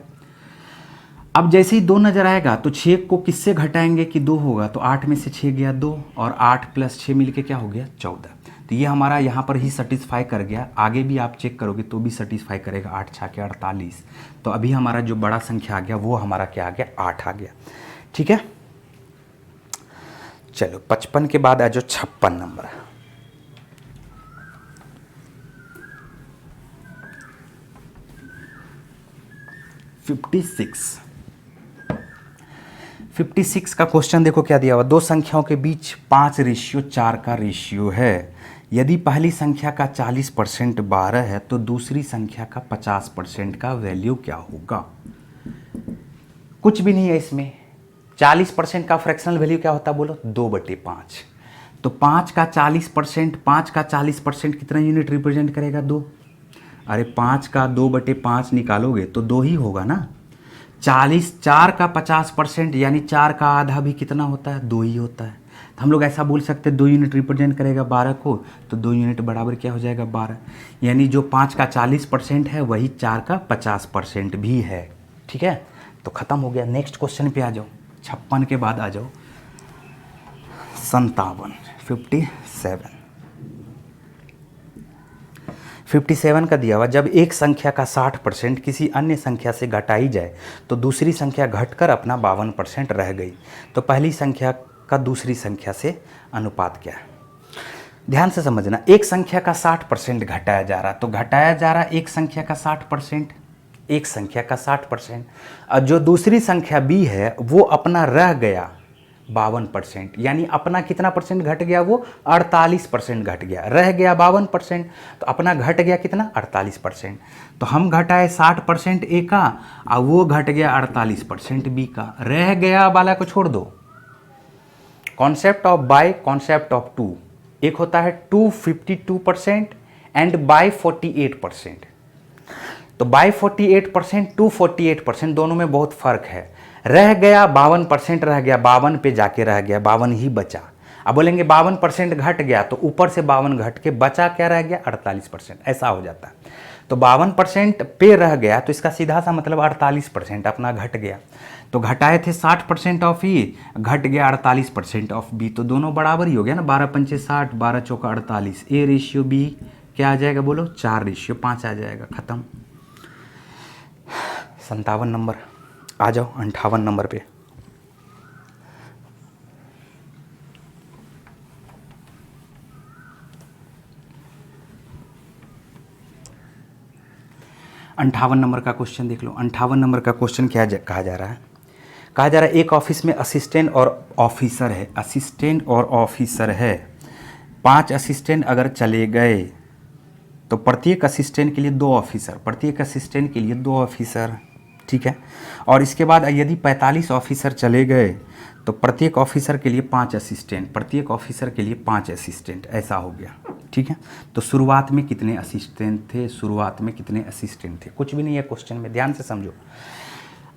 अब जैसे ही 2 नज़र आएगा तो 6 को किससे घटाएंगे कि 2 होगा, तो 8 में से 6 गया 2, और 8 + 6 मिलके क्या हो गया 14। तो ये हमारा यहाँ पर ही सेटिस्फाई कर गया। आगे भी आप चेक करोगे तो भी सेटिस्फाई करेगा। 8 × 6 = 48। तो अभी हमारा जो बड़ा संख्या आ गया वो हमारा क्या आ गया 8 आ गया, ठीक है। चलो 55 के बाद आ जाओ 56 नंबर। 56 का क्वेश्चन देखो क्या दिया हुआ। दो संख्याओं के बीच 5:4 का रेशियो है। यदि पहली संख्या का 40% 12 है तो दूसरी संख्या का 50% का वैल्यू क्या होगा। कुछ भी नहीं है इसमें। 40% का फ्रैक्शनल वैल्यू क्या होता है बोलो, 2/5। तो 5 का 40% कितना यूनिट रिप्रेजेंट करेगा 2। अरे 5 का 2/5 निकालोगे तो 2 ही होगा ना। 4 का 50% यानी 4 का आधा भी कितना होता है 2 ही होता है। तो हम लोग ऐसा बोल सकते हैं 2 यूनिट रिप्रेजेंट करेगा 12 को, तो 2 यूनिट बराबर क्या हो जाएगा 12। यानी जो 5 का 40% है वही 4 का 50% भी है, ठीक है। तो ख़त्म हो गया। नेक्स्ट क्वेश्चन पे आ जाओ। 56 के बाद आ जाओ 57। 57 का दिया हुआ, जब एक संख्या का 60% किसी अन्य संख्या से घटाई जाए तो दूसरी संख्या घटकर अपना 52% रह गई, तो पहली संख्या का दूसरी संख्या से अनुपात क्या है। ध्यान से समझना, एक संख्या का 60% घटाया जा रहा, तो घटाया जा रहा एक संख्या का 60%, एक संख्या का 60%, और जो दूसरी संख्या b है वो अपना रह गया 52%, यानी अपना कितना परसेंट घट गया, वो 48% घट गया, रह गया 52%, तो अपना घट गया कितना 48%। तो हम घटाए 60% ए का और वो घट गया 48% बी का, रह गया वाला को छोड़ दो। Concept of by, concept of two, एक होता है टू 52% एंड बाय 48%। तो बाय 48%, टू 48%, दोनों में बहुत फर्क है। रह गया 52% रह गया, 52 पे जाके रह गया, 52 ही बचा। अब बोलेंगे 52% घट गया, तो ऊपर से 52 घट के बचा क्या रह गया 48%, ऐसा हो जाता है। तो 52% पे रह गया, तो इसका सीधा सा मतलब 48% अपना घट गया। तो घटाए थे 60% ऑफ ई, घट गया 48% ऑफ बी, तो दोनों बराबर ही हो गया ना, 12 पंचे 60, 12 चौका 48, ए रेशियो बी क्या आ जाएगा बोलो, 4:5 आ जाएगा, खत्म। 57 नंबर, आ जाओ 58 नंबर पे। अंठावन नंबर का क्वेश्चन देख लो। 58 नंबर का क्वेश्चन क्या कहा जा रहा है, कहा जा रहा है एक ऑफिस में असिस्टेंट और ऑफिसर है, असिस्टेंट और ऑफिसर है, 5 असिस्टेंट अगर चले गए तो प्रत्येक असिस्टेंट के लिए 2 ऑफिसर, प्रत्येक असिस्टेंट के लिए 2 ऑफिसर, ठीक है। और इसके बाद यदि 45 ऑफिसर चले गए तो प्रत्येक ऑफिसर के लिए 5 असिस्टेंट, प्रत्येक ऑफिसर के लिए 5 असिस्टेंट, ऐसा हो गया, ठीक है। तो शुरुआत में कितने असिस्टेंट थे, शुरुआत में कितने असिस्टेंट थे, कुछ भी नहीं है क्वेश्चन में, ध्यान से समझो।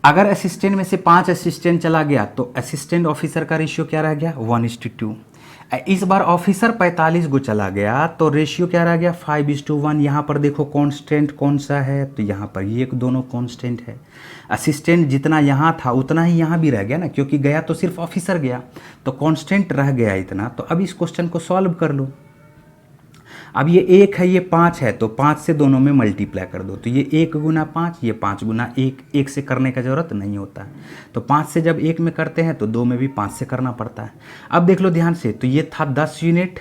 अगर असिस्टेंट में से 5 असिस्टेंट चला गया तो असिस्टेंट ऑफिसर का रेशियो क्या रह गया 1:2। इस बार ऑफिसर 45 को चला गया तो रेशियो क्या रह गया 5:1। यहाँ पर देखो कांस्टेंट कौन सा है, तो यहाँ पर ये दोनों कांस्टेंट है। असिस्टेंट जितना यहाँ था उतना ही यहाँ भी रह गया ना, क्योंकि गया तो सिर्फ ऑफिसर गया, तो कांस्टेंट रह गया इतना। तो अब इस क्वेश्चन को सॉल्व कर लो। अब ये 1 है, ये 5 है, तो 5 से दोनों में मल्टीप्लाई कर दो, तो ये 1 गुना 5, ये 5 गुना 1, 1 से करने का ज़रूरत नहीं होता है। तो 5 से जब 1 में करते हैं तो 2 में भी 5 से करना पड़ता है। अब देख लो ध्यान से, तो ये था 10 यूनिट,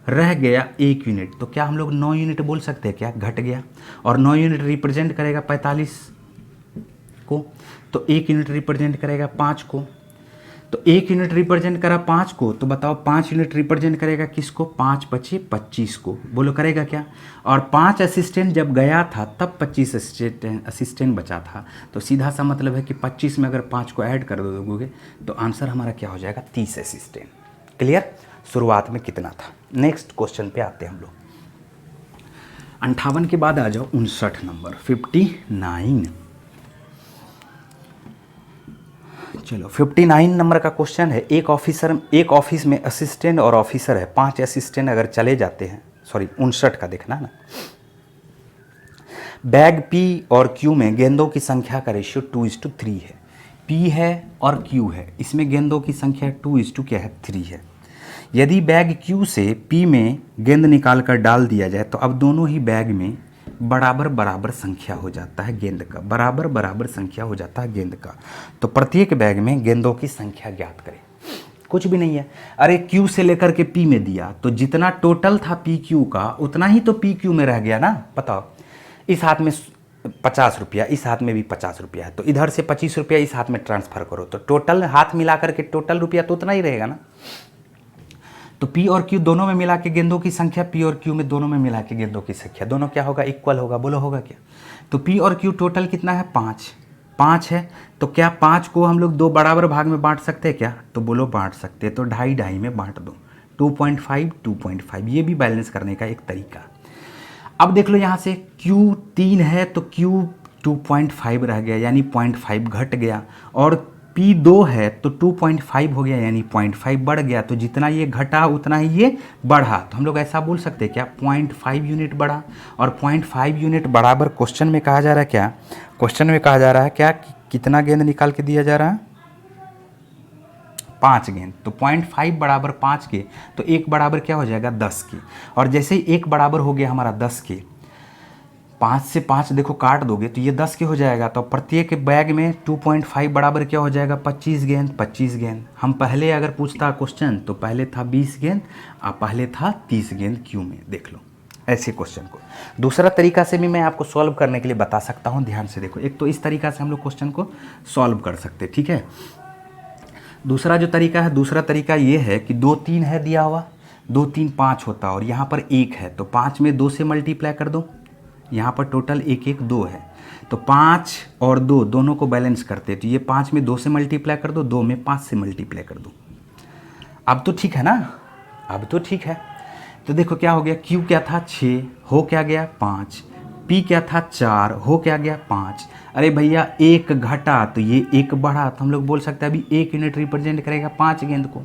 रह गया 1 यूनिट, तो क्या हम लोग 9 यूनिट बोल सकते हैं क्या, घट गया। और 9 यूनिट रिप्रेजेंट करेगा 45 को, तो 1 यूनिट रिप्रेजेंट करेगा 5 को, तो 1 यूनिट रिप्रेजेंट करा 5 को, तो बताओ 5 यूनिट रिप्रेजेंट करेगा किसको, 5 बचे 25 को, बोलो करेगा क्या। और 5 असिस्टेंट जब गया था तब 25 असिस्टेंट बचा था, तो सीधा सा मतलब है कि 25 में अगर 5 को ऐड कर दोगे तो आंसर हमारा क्या हो जाएगा 30 असिस्टेंट। क्लियर, शुरुआत में कितना था। नेक्स्ट क्वेश्चन पे आते हैं हम लोग। 58 के बाद आ जाओ 59 नंबर, 59। चलो 59 नंबर का क्वेश्चन है, एक ऑफिस में असिस्टेंट और ऑफिसर है, 5 असिस्टेंट अगर चले जाते हैं, सॉरी 59 का देखना ना। बैग P और Q में गेंदों की संख्या का रेशियो 2:3 है। P है और Q है, इसमें गेंदों की संख्या 2:3 है। यदि बैग Q से P में गेंद निकाल कर डाल दिया जाए तो अब दोनों ही बैग में बराबर बराबर संख्या हो जाता है गेंद का, बराबर बराबर संख्या हो जाता है गेंद का। तो प्रत्येक बैग में गेंदों की संख्या ज्ञात करें। कुछ भी नहीं है, अरे Q से लेकर के P में दिया, तो जितना टोटल था PQ का उतना ही तो PQ में रह गया ना। बताओ, इस हाथ में 50 रुपया, इस हाथ में भी 50 रुपया है, तो इधर से 25 रुपया इस हाथ में ट्रांसफ़र करो, तो टोटल हाथ मिला करके टोटल रुपया तो उतना ही रहेगा ना। तो P और Q दोनों में मिला के गेंदों की संख्या, P और Q में दोनों में मिला के गेंदों की संख्या, दोनों क्या होगा इक्वल होगा, बोलो होगा क्या। तो P और Q टोटल कितना है 5 है, तो क्या 5 को हम लोग 2 बराबर भाग में बांट सकते हैं क्या, तो बोलो बांट सकते हैं, तो 2.5 में बांट दो, 2.5 ये भी बैलेंस करने का एक तरीका। अब देख लो यहाँ से Q 3 है तो Q 2.5 रह गया, यानी 0.5 घट गया, और P 2 है तो 2.5 हो गया, यानी 0.5 बढ़ गया। तो जितना ये घटा उतना ही ये बढ़ा, तो हम लोग ऐसा बोल सकते हैं क्या 0.5 यूनिट बढ़ा। और 0.5 यूनिट बराबर क्वेश्चन में कहा जा रहा है क्या, क्वेश्चन में कहा जा रहा है क्या कितना गेंद निकाल के दिया जा रहा है 5 गेंद। तो 0.5 बराबर 5 के, तो 1 बराबर क्या हो जाएगा 10 के। और जैसे ही 1 बराबर हो गया हमारा 10 के, 5 से 5 देखो काट दोगे तो ये 10 के हो जाएगा। तो प्रत्येक बैग में 2.5 बराबर क्या हो जाएगा 25 गेंद। हम पहले अगर पूछता क्वेश्चन तो पहले था 20 गेंद और पहले था 30 गेंद क्यू में। देख लो ऐसे क्वेश्चन को दूसरा तरीका से भी मैं आपको सॉल्व करने के लिए बता सकता हूँ। ध्यान से देखो, एक तो इस तरीका से हम लोग क्वेश्चन को सॉल्व कर सकते, ठीक है। दूसरा जो तरीका है, दूसरा तरीका ये है कि 2 3 है दिया हुआ, 2 3 5 होता और यहाँ पर 1 है, तो 5 में 2 से मल्टीप्लाई कर दो। यहाँ पर टोटल 1 1 2 है, तो 5 और 2 दोनों को बैलेंस करते, तो ये 5 में 2 से मल्टीप्लाई कर दो, 2 में 5 से मल्टीप्लाई कर दो। अब तो ठीक है ना, अब तो ठीक है। तो देखो क्या हो गया, Q क्या था 6, हो क्या गया 5, P क्या था 4, हो क्या गया 5। अरे भैया 1 घटा तो ये 1 बढ़ा, तो हम लोग बोल सकते हैं अभी 1 यूनिट रिप्रेजेंट करेगा 5 गेंद को,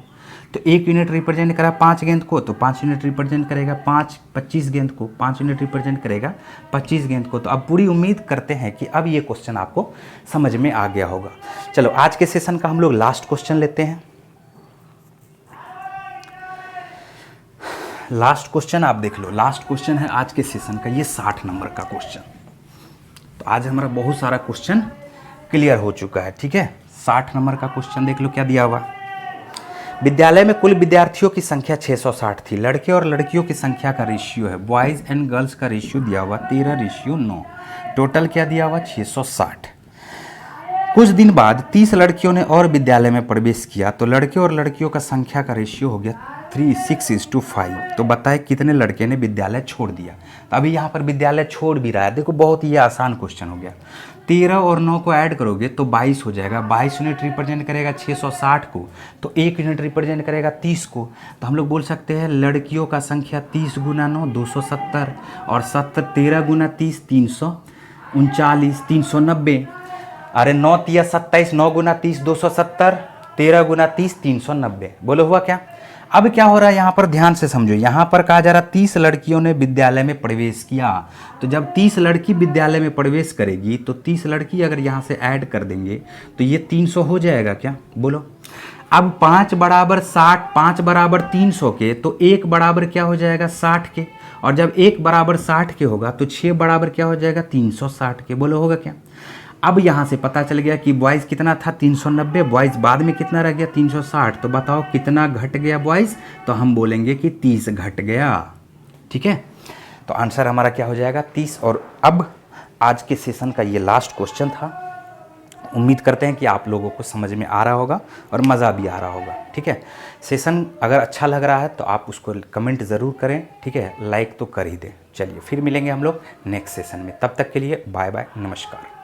तो 1 यूनिट रिप्रेजेंट करा 5 गेंद को, तो 5 यूनिट रिप्रेजेंट करेगा 25 गेंद को, 5 यूनिट रिप्रेजेंट करेगा 25 गेंद को। तो अब पूरी उम्मीद करते हैं कि अब ये क्वेश्चन आपको समझ में आ गया होगा। चलो आज के सेशन का हम लोग लास्ट क्वेश्चन लेते हैं। लास्ट क्वेश्चन आप देख लो, लास्ट क्वेश्चन है आज के सेशन का, ये 60 नंबर का क्वेश्चन। तो आज हमारा बहुत सारा क्वेश्चन क्लियर हो चुका है, ठीक है। 60 नंबर का क्वेश्चन देख लो क्या दिया हुआ। विद्यालय में कुल विद्यार्थियों की संख्या 660 थी, लड़के और लड़कियों की संख्या का रेशियो है, बॉयज़ एंड गर्ल्स का रेशियो दिया हुआ 13:9, टोटल क्या दिया हुआ 660। कुछ दिन बाद 30 लड़कियों ने और विद्यालय में प्रवेश किया, तो लड़के और लड़कियों का संख्या का रेशियो हो गया 6:5। तो बताए कितने लड़के ने विद्यालय छोड़ दिया। तो अभी यहाँ पर विद्यालय छोड़ भी रहा है, देखो बहुत ही आसान क्वेश्चन हो गया। 13 और 9 को ऐड करोगे तो 22 हो जाएगा, 22 यूनिट रिप्रेजेंट करेगा 660 को, तो 1 यूनिट रिप्रेजेंट करेगा 30 को। तो हम लोग बोल सकते हैं लड़कियों का संख्या 30 गुना 9 270, और 13 गुना 30 339 390। अरे 9 तिया 27, 9 गुना 30 270, 13 गुना 30 390। बोलो हुआ क्या। अब क्या हो रहा है यहाँ पर, ध्यान से समझो। यहाँ पर कहा जा रहा 30 लड़कियों ने विद्यालय में प्रवेश किया, तो जब 30 लड़की विद्यालय में प्रवेश करेगी तो 30 लड़की अगर यहाँ से ऐड कर देंगे तो ये 300 हो जाएगा क्या, बोलो। अब 5 बराबर 60, 5 बराबर 300 के, तो 1 बराबर क्या हो जाएगा 60 के, और जब 1 बराबर 60 के होगा तो 6 बराबर क्या हो जाएगा 360 के। बोलो होगा क्या। अब यहाँ से पता चल गया कि बॉयज़ कितना था 390, बॉयज़ बाद में कितना रह गया 360। तो बताओ कितना घट गया बॉयज़, तो हम बोलेंगे कि 30 घट गया, ठीक है। तो आंसर हमारा क्या हो जाएगा 30। और अब आज के सेशन का ये लास्ट क्वेश्चन था। उम्मीद करते हैं कि आप लोगों को समझ में आ रहा होगा और मज़ा भी आ रहा होगा, ठीक है। सेशन अगर अच्छा लग रहा है तो आप उसको कमेंट ज़रूर करें, ठीक है, लाइक तो कर ही दें। चलिए फिर मिलेंगे हम लोग नेक्स्ट सेशन में, तब तक के लिए बाय बाय, नमस्कार।